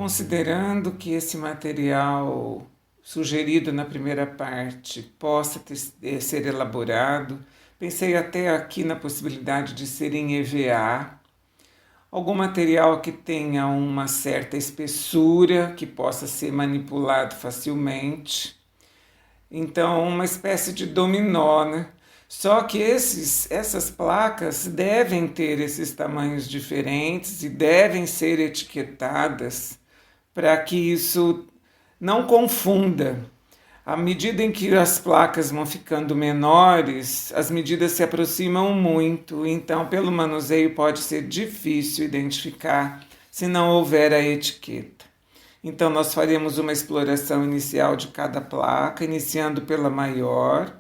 Considerando que esse material sugerido na primeira parte possa ser elaborado, pensei até aqui na possibilidade de ser em EVA, algum material que tenha uma certa espessura, que possa ser manipulado facilmente. Então, uma espécie de dominó, né? Só que essas placas devem ter esses tamanhos diferentes e devem ser etiquetadas para que isso não confunda. À medida em que as placas vão ficando menores, as medidas se aproximam muito, então, pelo manuseio, pode ser difícil identificar se não houver a etiqueta. Então, nós faremos uma exploração inicial de cada placa, iniciando pela maior,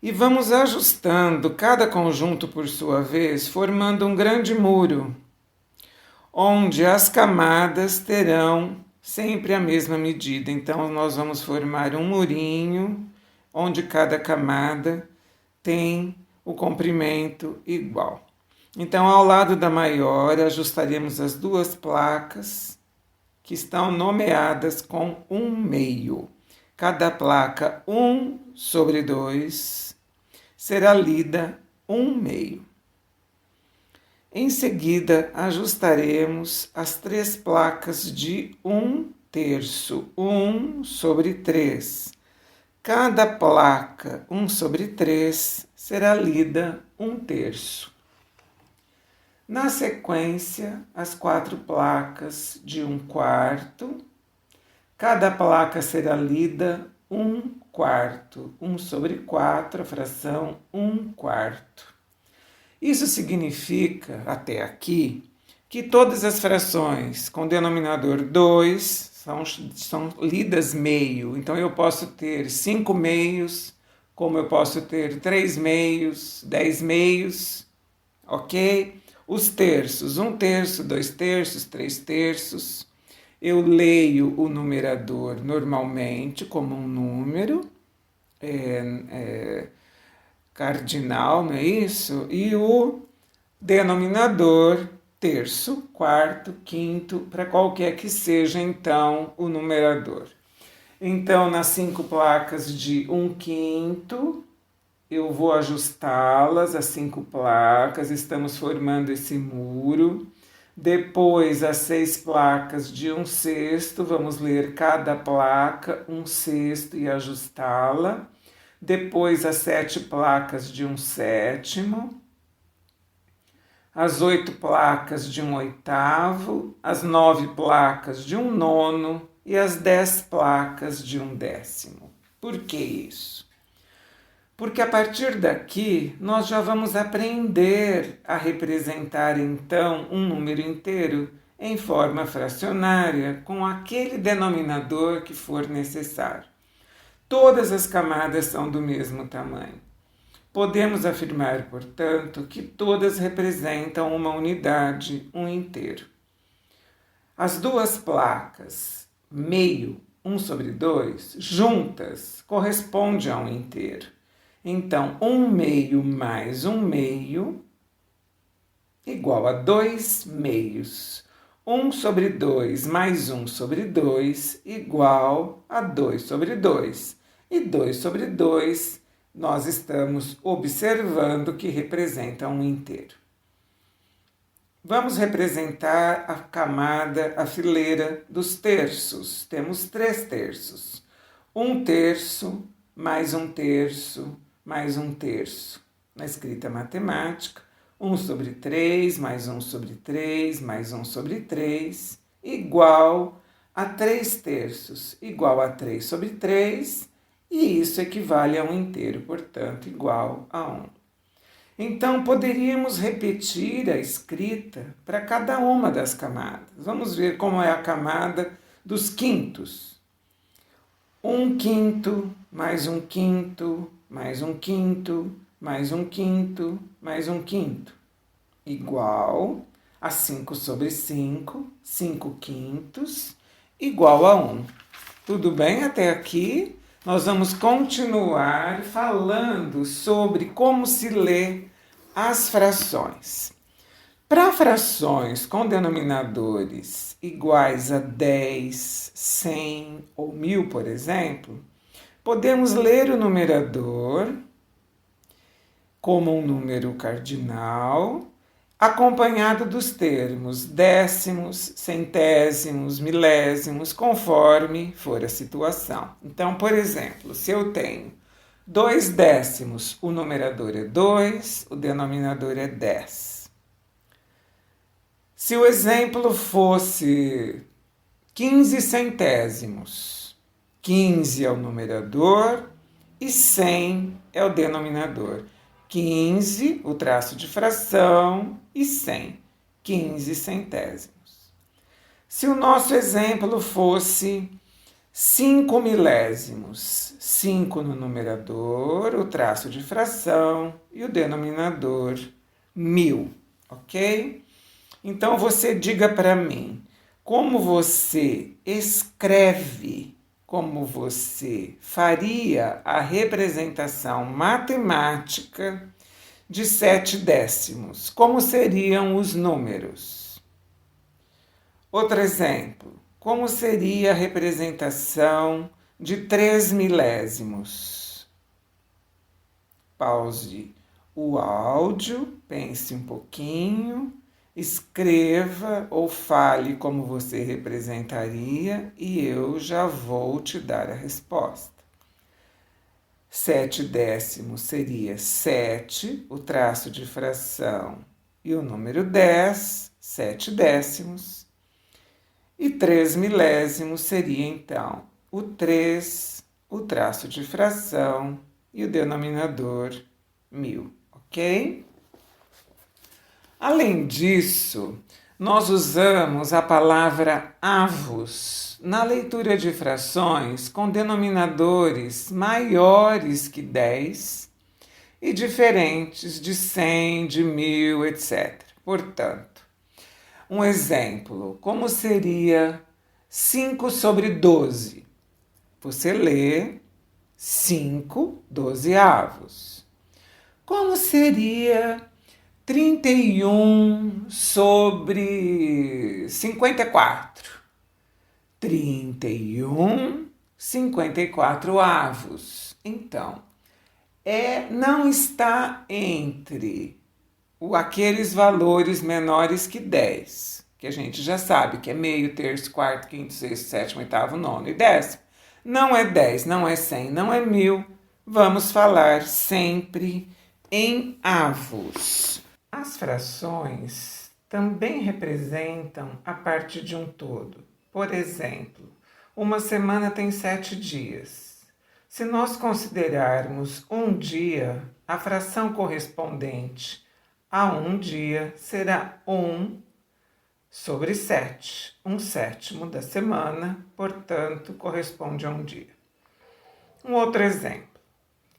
e vamos ajustando cada conjunto por sua vez, formando um grande muro, onde as camadas terão sempre a mesma medida. Então, nós vamos formar um murinho, onde cada camada tem o comprimento igual. Então, ao lado da maior, ajustaremos as duas placas, que estão nomeadas com 1/2. Cada placa 1/2 será lida 1/2. Em seguida, ajustaremos as 3 placas de 1/3, 1/3. Cada placa 1/3 será lida 1/3. Na sequência, as 4 placas de 1/4. Cada placa será lida 1/4, 1/4, a fração 1/4. Isso significa, até aqui, que todas as frações com denominador 2 são lidas meio. Então, eu posso ter 5 meios, como eu posso ter 3 meios, 10 meios, ok? Os terços, 1/3, 2/3, 3/3. Eu leio o numerador normalmente como um número cardinal, não é isso? E o denominador, terço, quarto, quinto, para qualquer que seja, então, o numerador. Então, nas 5 placas de 1/5, eu vou ajustá-las, as 5 placas, estamos formando esse muro. Depois, as 6 placas de 1/6, vamos ler cada placa 1/6 e ajustá-la. Depois, as 7 placas de 1/7, as 8 placas de 1/8, as 9 placas de 1/9 e as 10 placas de 1/10. Por que isso? Porque a partir daqui nós já vamos aprender a representar então um número inteiro em forma fracionária com aquele denominador que for necessário. Todas as camadas são do mesmo tamanho. Podemos afirmar, portanto, que todas representam uma unidade, um inteiro. As duas placas, meio, 1/2, juntas, correspondem a um inteiro. Então, 1/2 mais 1/2 igual a 2 meios. 1/2 mais 1/2 igual a 2/2. E 2/2 nós estamos observando que representa um inteiro. Vamos representar a camada, a fileira dos terços. Temos 3 terços. 1/3 mais 1/3 mais 1/3. Na escrita matemática, 1/3 mais 1/3 mais 1/3 igual a 3/3, igual a 3/3, e isso equivale a um inteiro, portanto, igual a 1. Então, poderíamos repetir a escrita para cada uma das camadas. Vamos ver como é a camada dos quintos. 1/5 mais 1/5 mais 1/5 mais 1/5 mais 1/5 igual a 5/5, 5/5, igual a 1. Tudo bem até aqui? Nós vamos continuar falando sobre como se lê as frações. Para frações com denominadores iguais a 10, 100 ou 1000, por exemplo, podemos ler o numerador como um número cardinal, acompanhado dos termos décimos, centésimos, milésimos, conforme for a situação. Então, por exemplo, se eu tenho 2 décimos, o numerador é 2, o denominador é 10. Se o exemplo fosse 15 centésimos, 15 é o numerador e 100 é o denominador. 15, o traço de fração, e 100, 15 centésimos. Se o nosso exemplo fosse 5 milésimos, 5 no numerador, o traço de fração e o denominador 1000, ok? Então você diga para mim como você escreve, como você faria a representação matemática de 7 décimos. Como seriam os números? Outro exemplo, como seria a representação de 3 milésimos? Pause o áudio, pense um pouquinho, escreva ou fale como você representaria e eu já vou te dar a resposta. 7 décimos seria 7, o traço de fração e o número 10, 7 décimos. E 3 milésimos seria então o 3, o traço de fração e o denominador 1000, ok? Além disso, nós usamos a palavra avos na leitura de frações com denominadores maiores que 10 e diferentes de 100, de 1000, etc. Portanto, um exemplo, como seria 5 sobre 12? Você lê 5 dozeavos. Como seria 31 sobre 54. 31, 54 avos. Então, não está entre aqueles valores menores que 10, que a gente já sabe que é meio, terço, quarto, quinto, sexto, sétimo, oitavo, nono e décimo. Não é 10, não é 100, não é 1000. Vamos falar sempre em avos. As frações também representam a parte de um todo. Por exemplo, uma semana tem 7 dias. Se nós considerarmos um dia, a fração correspondente a um dia será 1 sobre 7. 1/7 da semana, portanto, corresponde a um dia. Um outro exemplo.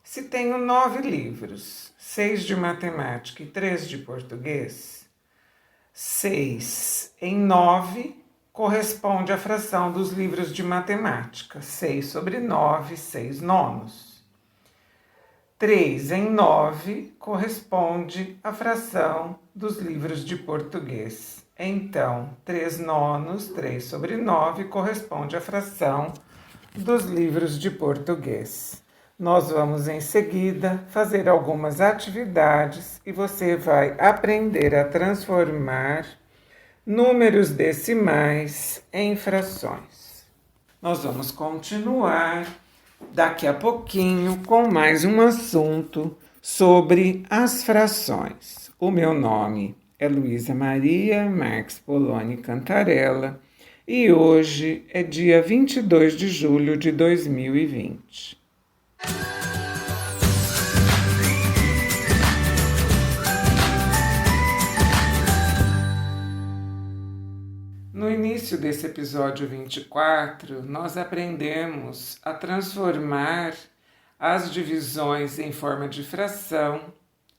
Se tenho 9 livros, 6 de matemática e 3 de português, 6 em 9 corresponde à fração dos livros de matemática, 6 sobre 9, 6 nonos. 3 em 9 corresponde à fração dos livros de português. Então, 3 nonos, 3 sobre 9 corresponde à fração dos livros de português. Nós vamos em seguida fazer algumas atividades e você vai aprender a transformar números decimais em frações. Nós vamos continuar daqui a pouquinho com mais um assunto sobre as frações. O meu nome é Luísa Maria Marques Poloni Cantarella e hoje é dia 22 de julho de 2020. No início desse episódio 24, nós aprendemos a transformar as divisões em forma de fração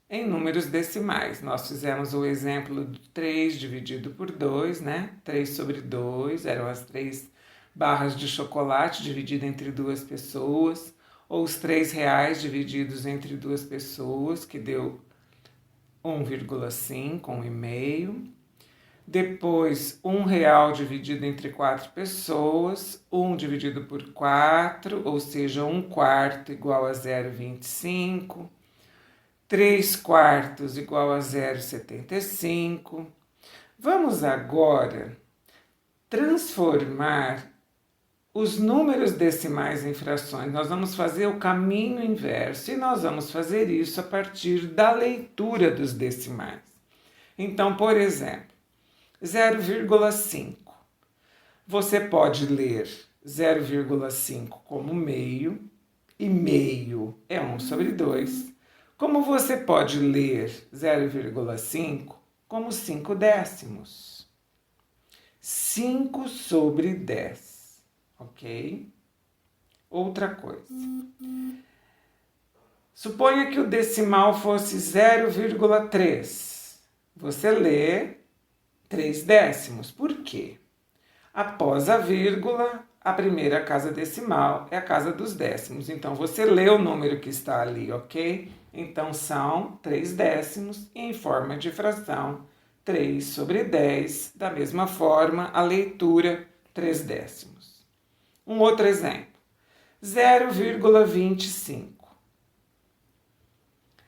em números decimais. Nós fizemos o exemplo do 3 dividido por 2, né? 3 sobre 2, eram as 3 barras de chocolate divididas entre 2 pessoas, ou os R$3 divididos entre 2 pessoas, que deu 1,5, 1,5. Depois, R$ 1 dividido entre 4 pessoas, 1 dividido por 4, ou seja, 1/4 igual a 0,25. 3/4 igual a 0,75. Vamos agora transformar os números decimais em frações. Nós vamos fazer o caminho inverso e nós vamos fazer isso a partir da leitura dos decimais. Então, por exemplo, 0,5. Você pode ler 0,5 como meio, e meio é 1/2. Como você pode ler 0,5 como 5 décimos. 5/10, ok? Outra coisa. Suponha que o decimal fosse 0,3. Você lê 3 décimos. Por quê? Após a vírgula, a primeira casa decimal é a casa dos décimos. Então, você lê o número que está ali, ok? Então, são 3 décimos e em forma de fração 3/10. Da mesma forma, a leitura 3 décimos. Um outro exemplo. 0,25.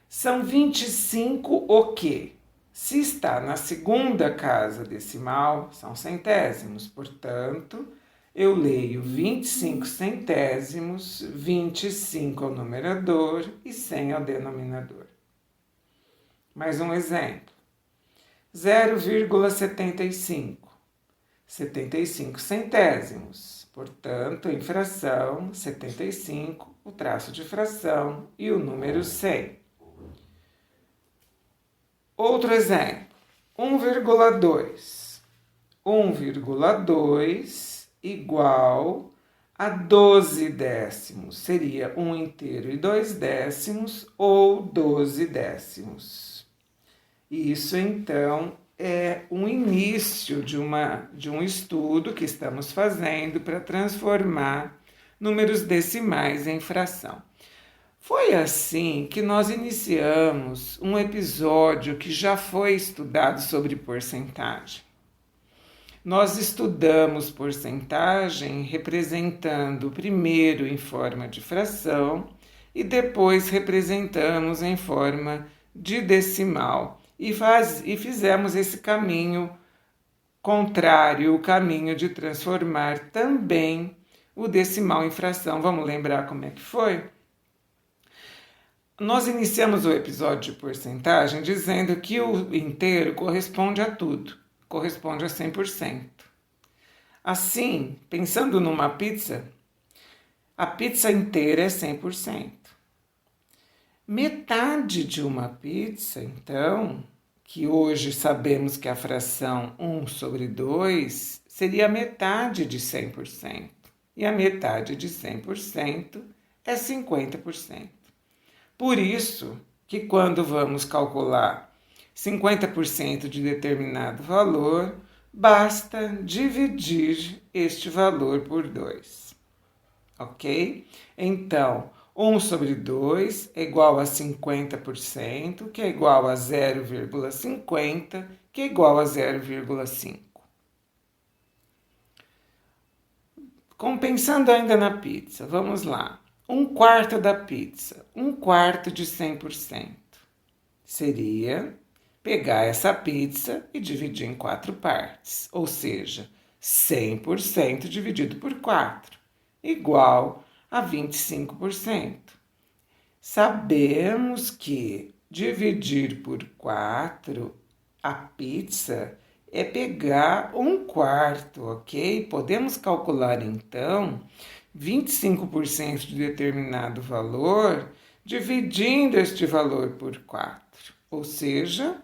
São 25 o quê? Se está na segunda casa decimal, são centésimos. Portanto, eu leio 25 centésimos, 25 ao numerador e 100 ao denominador. Mais um exemplo. 0,75. 75 centésimos. Portanto, em fração, 75, o traço de fração e o número 100. Outro exemplo, 1,2. 1,2 igual a 12 décimos. Seria 1 inteiro e 2 décimos ou 12 décimos. Isso, então, é um início de um estudo que estamos fazendo para transformar números decimais em fração. Foi assim que nós iniciamos um episódio que já foi estudado sobre porcentagem. Nós estudamos porcentagem representando primeiro em forma de fração e depois representamos em forma de decimal. E fizemos esse caminho contrário, o caminho de transformar também o decimal em fração. Vamos lembrar como é que foi? Nós iniciamos o episódio de porcentagem dizendo que o inteiro corresponde a tudo, corresponde a 100%. Assim, pensando numa pizza, a pizza inteira é 100%. Metade de uma pizza, então, que hoje sabemos que a fração 1/2 seria a metade de 100%. E a metade de 100% é 50%. Por isso que quando vamos calcular 50% de determinado valor, basta dividir este valor por 2, ok? Então, 1/2 é igual a 50%, que é igual a 0,50, que é igual a 0,5. Compensando ainda na pizza, vamos lá. 1/4 da pizza, 1/4 de 100%. Seria pegar essa pizza e dividir em 4 partes, ou seja, 100% dividido por 4, igual a 25%. Sabemos que dividir por 4 a pizza é pegar 1/4, ok? Podemos calcular então 25% de determinado valor dividindo este valor por 4, ou seja,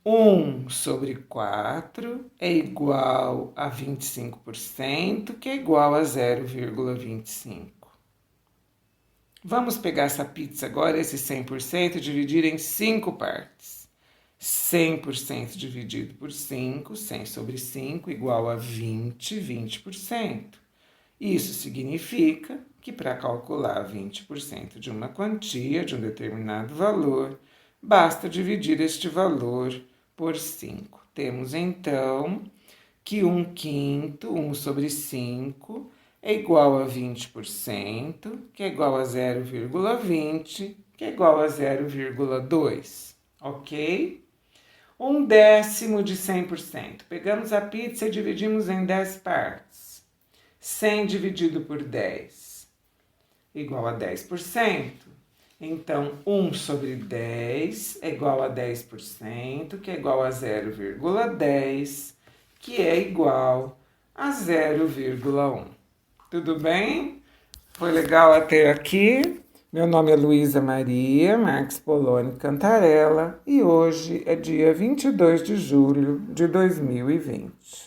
1/4 é igual a 25%, que é igual a 0,25. Vamos pegar essa pizza agora, esse 100%, e dividir em 5 partes. 100% dividido por 5, 100/5, igual a 20%. Isso significa que para calcular 20% de uma quantia, de um determinado valor, Basta dividir este valor por 5. Temos então que 1/5, 1 sobre 5, é igual a 20%, que é igual a 0,20, que é igual a 0,2, ok? 1/10 de 100%. Pegamos a pizza e dividimos em 10 partes. 100 dividido por 10, igual a 10%. Então, 1 sobre 10 é igual a 10%, que é igual a 0,10, que é igual a 0,1. Tudo bem? Foi legal até aqui? Meu nome é Luísa Maria Marques Poloni Cantarella e hoje é dia 22 de julho de 2020.